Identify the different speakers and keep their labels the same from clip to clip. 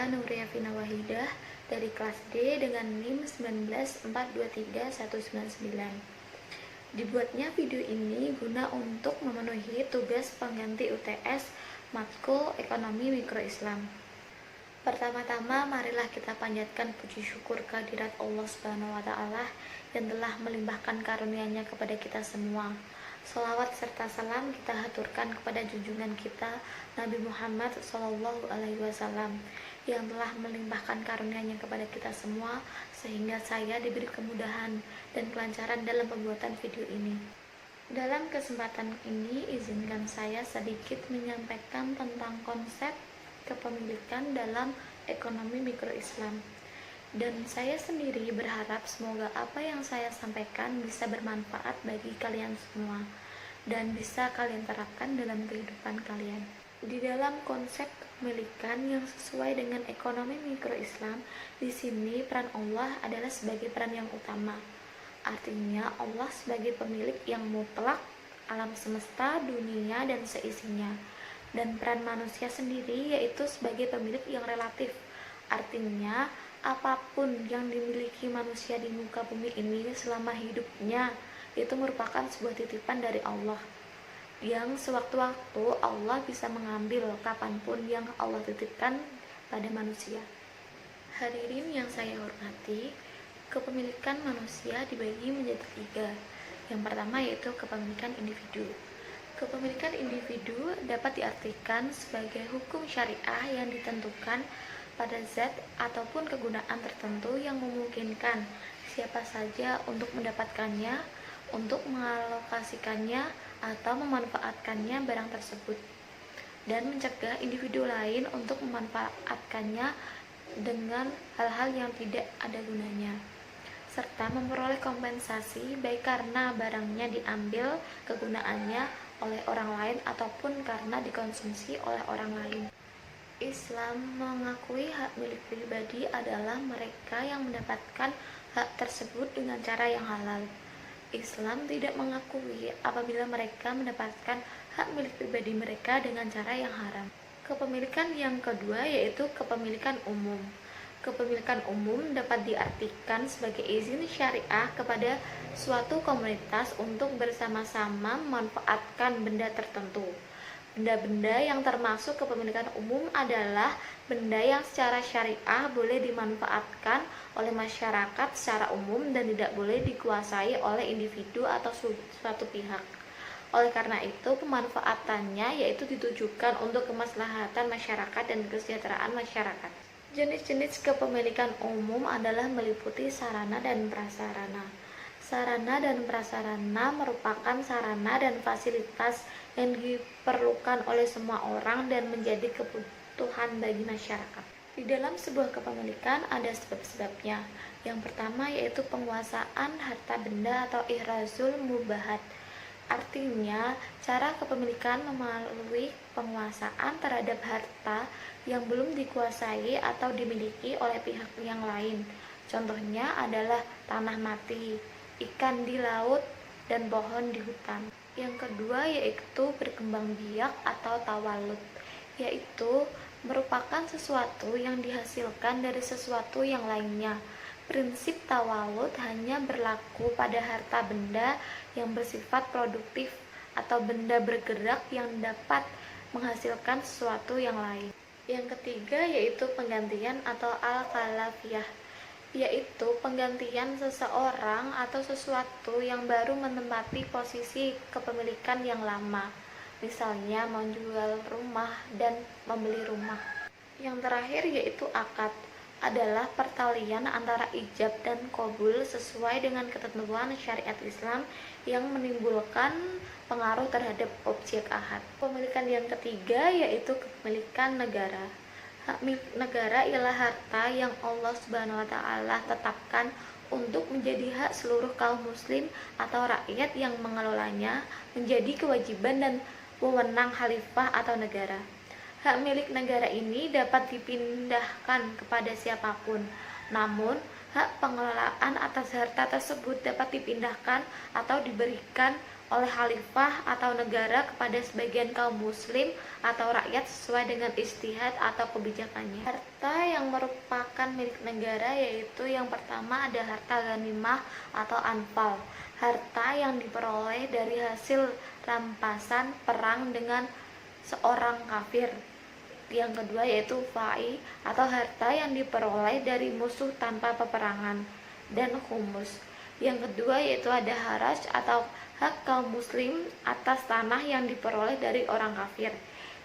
Speaker 1: saya Nuria Vina Wahidah dari kelas D dengan NIM 194231199. Dibuatnya video ini guna untuk memenuhi tugas pengganti UTS matkul Ekonomi Mikro Islam. Pertama-tama marilah kita panjatkan puji syukur kehadirat Allah Subhanahu wa taala yang telah melimpahkan karunia-Nya kepada kita semua. Shalawat serta salam kita haturkan kepada junjungan kita Nabi Muhammad SAW yang telah melimpahkan karunia-Nya kepada kita semua sehingga saya diberi kemudahan dan kelancaran dalam pembuatan video ini. Dalam kesempatan ini izinkan saya sedikit menyampaikan tentang konsep kepemilikan dalam ekonomi mikro Islam. Dan saya sendiri berharap semoga apa yang saya sampaikan bisa bermanfaat bagi kalian semua dan bisa kalian terapkan dalam kehidupan kalian. Di dalam konsep kepemilikan yang sesuai dengan ekonomi mikro Islam, di sini peran Allah adalah sebagai peran yang utama. Artinya Allah sebagai pemilik yang mutlak alam semesta, dunia dan seisinya. Dan peran manusia sendiri yaitu sebagai pemilik yang relatif. Artinya apapun yang dimiliki manusia di muka bumi ini selama hidupnya itu merupakan sebuah titipan dari Allah yang sewaktu-waktu Allah bisa mengambil kapanpun yang Allah titipkan pada manusia. Hadirin yang saya hormati, kepemilikan manusia dibagi menjadi 3. Yang pertama yaitu kepemilikan individu. Kepemilikan individu dapat diartikan sebagai hukum syariah yang ditentukan pada zat ataupun kegunaan tertentu yang memungkinkan siapa saja untuk mendapatkannya, untuk mengalokasikannya atau memanfaatkannya barang tersebut, dan mencegah individu lain untuk memanfaatkannya dengan hal-hal yang tidak ada gunanya, serta memperoleh kompensasi baik karena barangnya diambil kegunaannya oleh orang lain ataupun karena dikonsumsi oleh orang lain. Islam mengakui hak milik pribadi adalah mereka yang mendapatkan hak tersebut dengan cara yang halal. Islam tidak mengakui apabila mereka mendapatkan hak milik pribadi mereka dengan cara yang haram. Kepemilikan yang kedua yaitu kepemilikan umum. Kepemilikan umum dapat diartikan sebagai izin syariah kepada suatu komunitas untuk bersama-sama memanfaatkan benda tertentu. Benda-benda yang termasuk kepemilikan umum adalah benda yang secara syariah boleh dimanfaatkan oleh masyarakat secara umum dan tidak boleh dikuasai oleh individu atau suatu pihak. Oleh karena itu, pemanfaatannya yaitu ditujukan untuk kemaslahatan masyarakat dan kesejahteraan masyarakat. Jenis-jenis kepemilikan umum adalah meliputi sarana dan prasarana. Sarana dan prasarana merupakan sarana dan fasilitas yang diperlukan oleh semua orang dan menjadi kebutuhan bagi masyarakat. Di dalam sebuah kepemilikan ada sebab-sebabnya. Yang pertama yaitu penguasaan harta benda atau ihrazul mubahat. Artinya, cara kepemilikan melalui penguasaan terhadap harta yang belum dikuasai atau dimiliki oleh pihak yang lain. Contohnya adalah tanah mati, ikan di laut, dan pohon di hutan. Yang kedua yaitu berkembang biak atau tawalud, yaitu merupakan sesuatu yang dihasilkan dari sesuatu yang lainnya. Prinsip tawalud hanya berlaku pada harta benda yang bersifat produktif atau benda bergerak yang dapat menghasilkan sesuatu yang lain. Yang ketiga yaitu penggantian atau al-khalafiyah, yaitu penggantian seseorang atau sesuatu yang baru menempati posisi kepemilikan yang lama, misalnya menjual rumah dan membeli rumah. Yang terakhir yaitu akad, adalah pertalian antara ijab dan qabul sesuai dengan ketentuan syariat Islam yang menimbulkan pengaruh terhadap objek akad. Pemilikan yang ketiga yaitu kepemilikan negara. Hak milik negara ialah harta yang Allah Subhanahu wa taala tetapkan untuk menjadi hak seluruh kaum muslim atau rakyat yang mengelolanya, menjadi kewajiban dan wewenang khalifah atau negara. Hak milik negara ini dapat dipindahkan kepada siapapun, namun hak pengelolaan atas harta tersebut dapat dipindahkan atau diberikan oleh khalifah atau negara kepada sebagian kaum muslim atau rakyat sesuai dengan ijtihad atau kebijakannya. Harta yang merupakan milik negara yaitu yang pertama ada harta ghanimah atau anfal, harta yang diperoleh dari hasil rampasan perang dengan seorang kafir. Yang kedua yaitu fai atau harta yang diperoleh dari musuh tanpa peperangan, dan khumus. Yang kedua yaitu ada haraj atau hak kaum muslim atas tanah yang diperoleh dari orang kafir.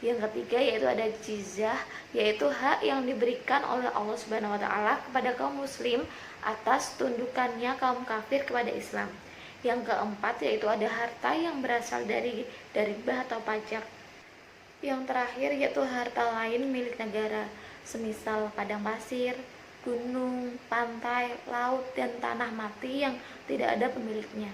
Speaker 1: Yang ketiga yaitu ada jizyah, yaitu hak yang diberikan oleh Allah Subhanahu wa taala kepada kaum muslim atas tundukannya kaum kafir kepada Islam. Yang keempat yaitu ada harta yang berasal dari ribah atau pajak. Yang terakhir yaitu harta lain milik negara, semisal padang pasir, gunung, pantai, laut, dan tanah mati yang tidak ada pemiliknya.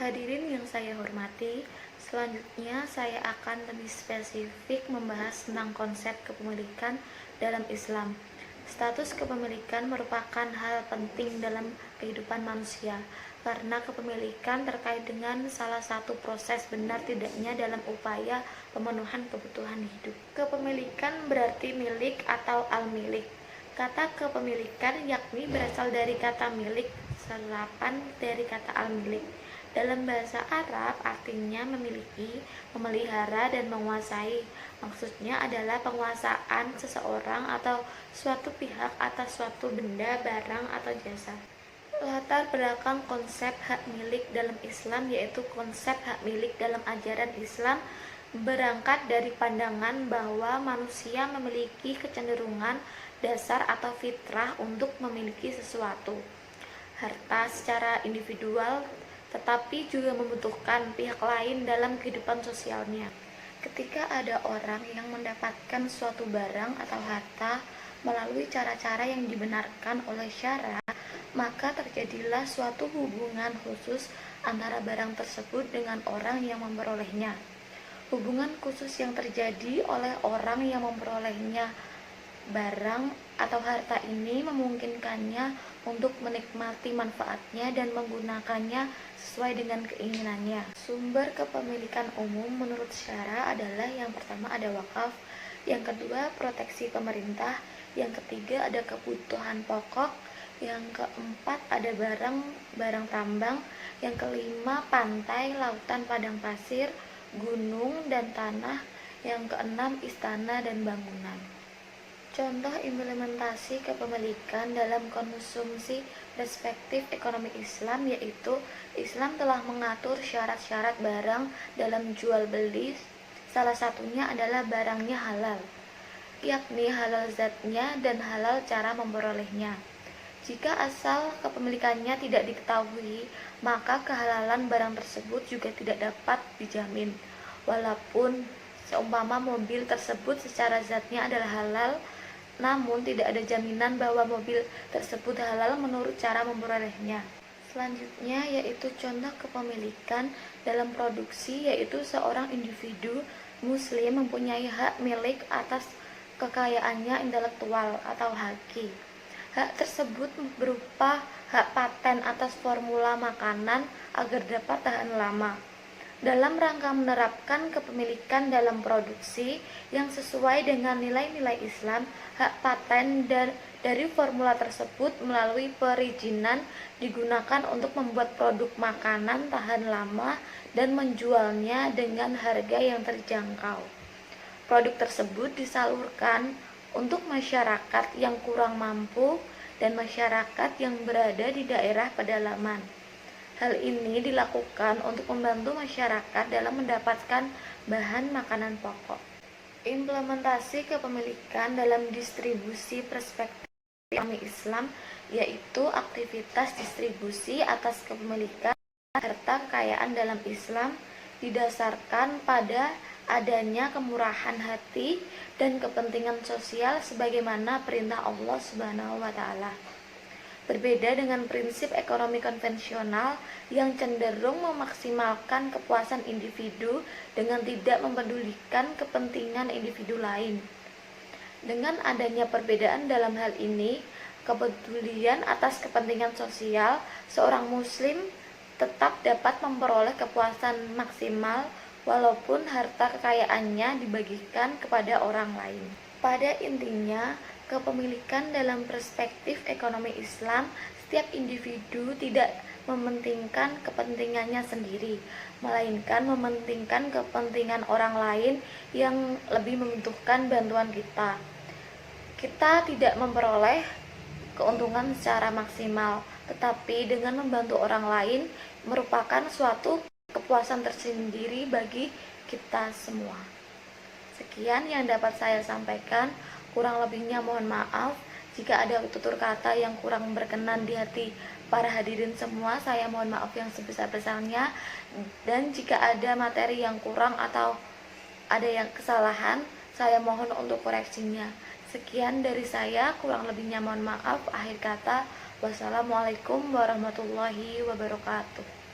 Speaker 1: Hadirin yang saya hormati, selanjutnya saya akan lebih spesifik membahas tentang konsep kepemilikan dalam Islam. Status kepemilikan merupakan hal penting dalam kehidupan manusia, karena kepemilikan terkait dengan salah satu proses benar tidaknya dalam upaya pemenuhan kebutuhan hidup. Kepemilikan berarti milik atau al-milik. Kata kepemilikan yakni berasal dari kata milik, serapan dari kata al-milik. Dalam bahasa Arab artinya memiliki, memelihara, dan menguasai. Maksudnya adalah penguasaan seseorang atau suatu pihak atas suatu benda, barang, atau jasa. Latar belakang konsep hak milik dalam Islam yaitu konsep hak milik dalam ajaran Islam berangkat dari pandangan bahwa manusia memiliki kecenderungan dasar atau fitrah untuk memiliki sesuatu harta secara individual, tetapi juga membutuhkan pihak lain dalam kehidupan sosialnya. Ketika ada orang yang mendapatkan suatu barang atau harta melalui cara-cara yang dibenarkan oleh syara, maka terjadilah suatu hubungan khusus antara barang tersebut dengan orang yang memperolehnya. Hubungan khusus yang terjadi oleh orang yang memperolehnya barang atau harta ini memungkinkannya untuk menikmati manfaatnya dan menggunakannya sesuai dengan keinginannya. Sumber kepemilikan umum menurut syara adalah yang pertama ada wakaf, yang kedua proteksi pemerintah, yang ketiga ada kebutuhan pokok, yang keempat ada barang tambang, yang kelima pantai, lautan, padang pasir, gunung, dan tanah, yang keenam istana dan bangunan. Contoh implementasi kepemilikan dalam konsumsi perspektif ekonomi Islam yaitu Islam telah mengatur syarat-syarat barang dalam jual beli. Salah satunya adalah barangnya halal, yakni halal zatnya dan halal cara memperolehnya. Jika asal kepemilikannya tidak diketahui, maka kehalalan barang tersebut juga tidak dapat dijamin. Walaupun seumpama mobil tersebut secara zatnya adalah halal, namun tidak ada jaminan bahwa mobil tersebut halal menurut cara memperolehnya. Selanjutnya yaitu contoh kepemilikan dalam produksi, yaitu seorang individu muslim mempunyai hak milik atas kekayaannya intelektual atau haki. Hak tersebut berupa hak paten atas formula makanan agar dapat tahan lama. Dalam rangka menerapkan kepemilikan dalam produksi yang sesuai dengan nilai-nilai Islam, hak paten dari formula tersebut melalui perizinan digunakan untuk membuat produk makanan tahan lama dan menjualnya dengan harga yang terjangkau. Produk tersebut disalurkan untuk masyarakat yang kurang mampu dan masyarakat yang berada di daerah pedalaman. Hal ini dilakukan untuk membantu masyarakat dalam mendapatkan bahan makanan pokok. Implementasi kepemilikan dalam distribusi perspektif ekonomi Islam yaitu aktivitas distribusi atas kepemilikan harta kekayaan dalam Islam didasarkan pada adanya kemurahan hati dan kepentingan sosial sebagaimana perintah Allah Subhanahu wa taala. Berbeda dengan prinsip ekonomi konvensional yang cenderung memaksimalkan kepuasan individu dengan tidak mempedulikan kepentingan individu lain. Dengan adanya perbedaan dalam hal ini, kepedulian atas kepentingan sosial seorang muslim tetap dapat memperoleh kepuasan maksimal walaupun harta kekayaannya dibagikan kepada orang lain. Pada intinya, kepemilikan dalam perspektif ekonomi Islam, setiap individu tidak mementingkan kepentingannya sendiri, melainkan mementingkan kepentingan orang lain yang lebih membutuhkan bantuan kita. Kita tidak memperoleh keuntungan secara maksimal, tetapi dengan membantu orang lain merupakan suatu kepuasan tersendiri bagi kita semua. Sekian yang dapat saya sampaikan, kurang lebihnya mohon maaf. Jika ada tutur kata yang kurang berkenan di hati para hadirin semua, saya mohon maaf yang sebesar-besarnya. Dan jika ada materi yang kurang atau ada yang kesalahan, saya mohon untuk koreksinya. Sekian dari saya, kurang lebihnya mohon maaf. Akhir kata, wassalamualaikum warahmatullahi wabarakatuh.